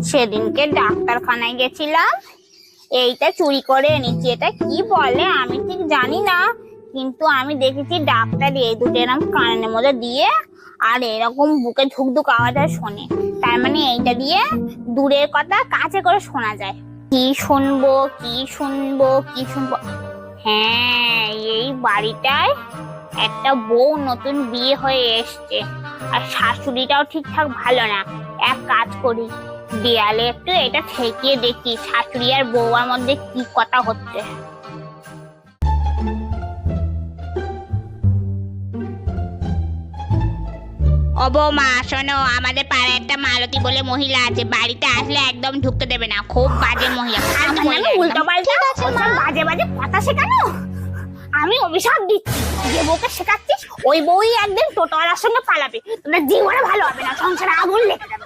সেদিনকে ডাক্তারখানায় গেছিলাম, এইটা চুরি করে এনেছি। এটা কি বলে আমি ঠিক জানি না, কিন্তু আমি দেখেছি ডাক্তার এই দুটো এরকম কানের মধ্যে দিয়ে আর এরকম বুকে ধুক ধুক আওয়াজ হয় শোনে। তার মানে এইটা দিয়ে দূরের কথা কাছে করে শোনা যায়। কি শুনবো কি শুনবো কি শুনবো? হ্যাঁ, এই বাড়িটায় একটা বউ নতুন বিয়ে হয়ে এসছে, আর শাশুড়িটাও ঠিকঠাক ভালো না। এক কাজ করি, দেয়ালে একটু এটা ঠেকিয়ে দেখি শাশুড়ি আর বউয়ার মধ্যে কি কথা হচ্ছে। ও বৌমা শোনো, আমাদের পাড়ায় একটা মালতী বলে মহিলা আছে, বাড়িতে আসলে একদম ঢুকতে দেবে না, খুব বাজে মহিলা। উল্টো পাল্টা বাজে বাজে কথা শেখানো, আমি অভিশাপ দিচ্ছি। যে বউকে শেখাচ্ছিস ওই বউই একদিন টোটোওয়ালার সঙ্গে পালাবে, তোমরা জীবনে ভালো হবে না, সংসারে আগুন লেগে যাবে।